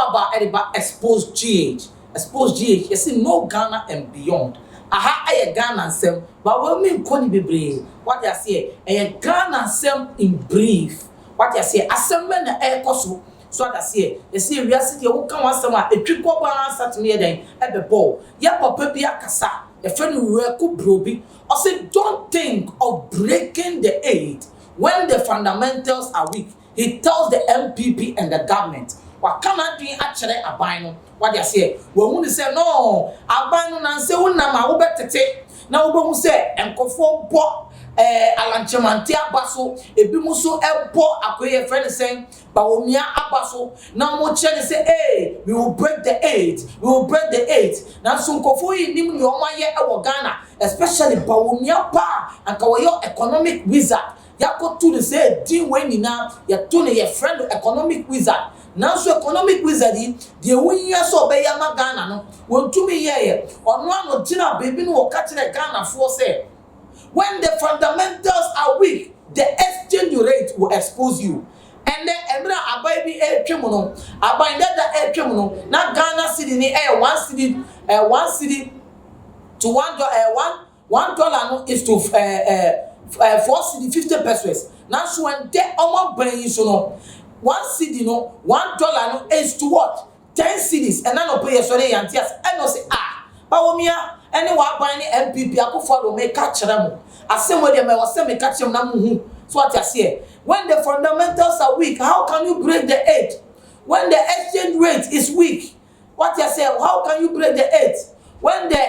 about exposed GH. Exposed GH, you see no Ghana and beyond. Aha, a Ghana and sem, but when me koni bebre, what you say, a Ghana and sem in brief. What you say, assembly na air koso. So what I say, you see, we are sitting, you come on somewhere, a trick over answer to me then, at the ball. Ya papa be a kasa, a friend Wereko Brobby. I say, don't think of breaking the aid when the fundamentals are weak. He tells the MPP and the government. What cannot be actually a bino? What they say? When we say no, a bino and say, "Unama, we better take." Now we say, "And conform bo alanchamantia baso, a bimuso elpo akoye friend saying, Baomia abaso." Now mo chen say, "Hey, we will break the aid. We will break the aid." Now some kofui nimu yoma ye ewo Ghana, especially Baomia pa and kawayo economic wizard. Yako to the say, "Din when na ya tune your friend economic wizard." Now so economic wizard, the winner so be yama Ghana no. When to me ye, on one tina baby no catch the Ghana for say. When the fundamentals are weak, the exchange rate will expose you. And then every ababy air criminal, abind that air criminal, not Ghana city ni air one city to $1 is to 4 city 50 pesos. Now so when they almost bring so no 1 city no $1 no is to what 10 cities and then no pay sorry and yes and no say but womia anyone buying MPP akufo make catch them asem we dem was say me catch them na muhu so what I say when the fundamentals are weak how can you break the aid when the exchange rate is weak what I say how can you break the aid when the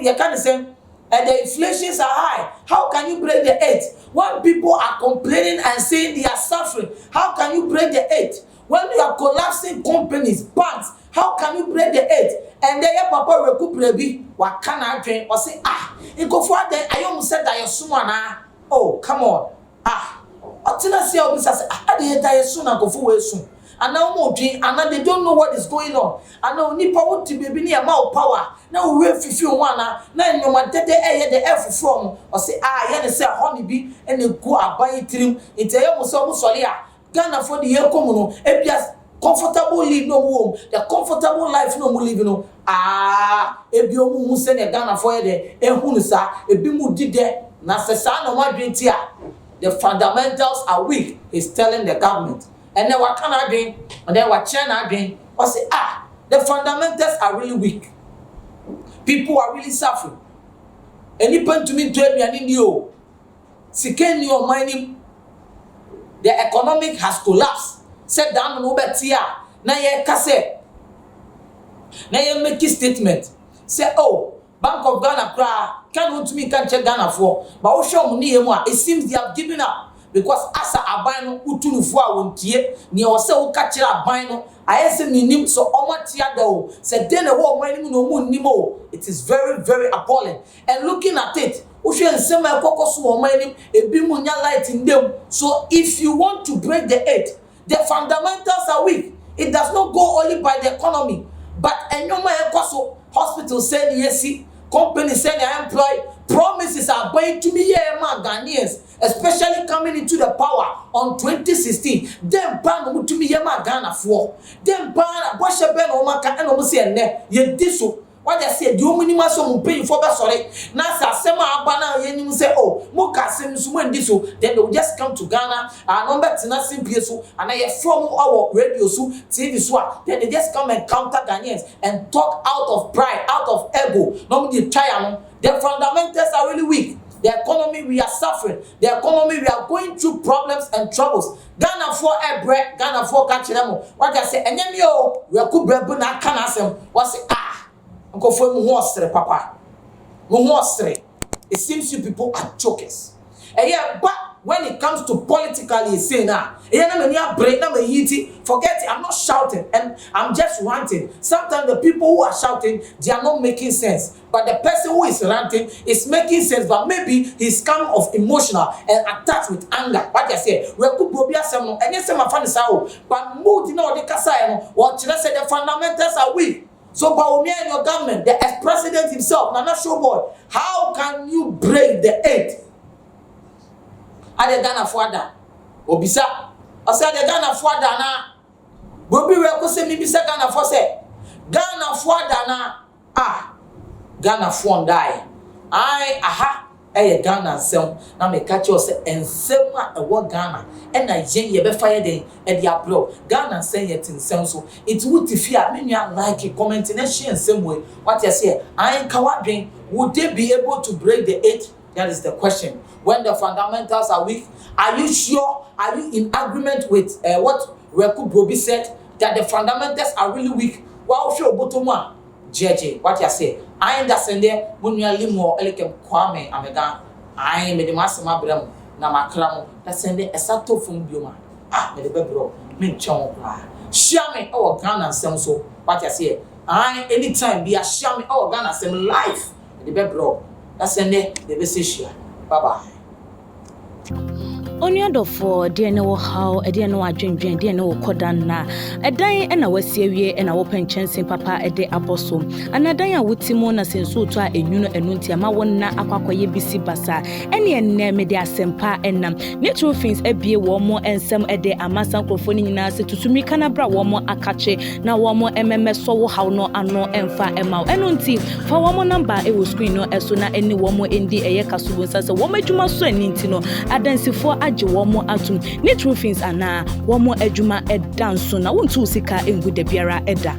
you can say the inflations are high. How can you break the aid? When people are complaining and saying they are suffering, how can you break the aid? When you are collapsing companies, banks, how can you break the aid? And then your papa Brobby, what can I drink? Or say, you go for that. I almost said that you're someone. Oh, come on. Until I say, I didn't die soon. I go for soon. And now more drink, and they don't know what is going on. And now nipa want to be near more power. Now we fulfill one. Now you want the F from or say yeah, say honeybee and they go and buy it him. It's a almost solia. Ghana for the year commono. Just comfortable live no home. The comfortable life no more living no. If you mu send a Ghana for the hunsa, if you mu did there, na se sa no one drink here. The fundamentals are weak. He's telling the government. And then what can I drink? And then what can I drink? Or say, the fundamentals are really weak. People are really suffering. And you point to me to me and you. Second your mining. The economic has collapsed. Set down no better. Now you can now you make a statement. Say, Bank of Ghana can't me can check Ghana for. But it seems they have given up. Because asa abano utunu fwa wontie ni ose wo ka kire abano ayese minim so omatia da o se den wo mani no mu nimo it is very very appalling and looking at it ohwe nsem ekokoso wo mani ebi mu nya light in them so if you want to break the aid the fundamentals are weak it does not go only by the economy but enyoma ekoso hospital say yesi company say they employ promises are going to be here Ghanaians especially coming into the power on 2016 them ban no to be here Ghana for them ban boshe ben o maka and o say enne ye diso what they say the minimum so mo pay for be sorry na sa sema abana ye nim say mo ka sem so mo diso then they will just come to Ghana and number tina simply so and I from our radio so TV so then they just come and counter Ghanaians and talk out of pride out of ego no dey try the fundamentals are really weak. The economy, we are suffering. The economy, we are going through problems and troubles. Ghana for a break, Ghana for catch them. What I say, and then we are good bread, but I can't ask them. What say, Uncle for Muhostre, Papa. Muhostre. It seems you people are jokers. And yeah, but when it comes to politically saying forget it, I'm not shouting and I'm just ranting. Sometimes the people who are shouting, they are not making sense. But the person who is ranting is making sense, but maybe he's kind of emotional and attached with anger. What I say, we could Brobby some and yes, my fan sao, but mood in all the Kasai, what should I say the fundamentals are weak. So Baomia and your government, the ex-president himself, Nana Showboy, how can you break the aid? Are the Ghana Fuada? Obisa. I said the Ghana Fuada na Brobby Wereko say me be say Ghana for say Ghana for dana Ghana for die. Aha Ghana nsem na me catch you say ensem a wo Ghana and na yen ye be fire den e dia bro Ghana nsem yet nsem so it would fear me like comment na share nsem way what you say kawadwen would they be able to break the 8? That is the question. When the fundamentals are weak, are you sure? Are you in agreement with what Brobby said that the fundamentals are really weak? Wow, sure, Botoma, JJ, what you say? I understand there when you are limo, Elikem Kwame, Amega. I made the Massima Bram, Namakram, that's sending a sato from Bioma. Me the bebro, me chong. Shame our Ghana sem so, what you say? Anytime be a shame our Ghana sem life, the bebro. That's sending the message. Bye bye. Only for dear no how a dear no adwendwen dear no kodana a dan and a wasie and a open chance in papa a day apostle and a dan with Timona sensu to a nuno and nuntiama wona akwakoye bisi basa any and media sempa and natural things a be one more and some a day a massa crofoni nasa to sumikana bra one more akache now one more MMS so how no and no and fa emma and unti for one more number it will screen no as soon as any one more in the ayakasu as a woman to my son intino adansi for one more atum natural things ana one more ejuma e dance so na won't sika engu de biara eda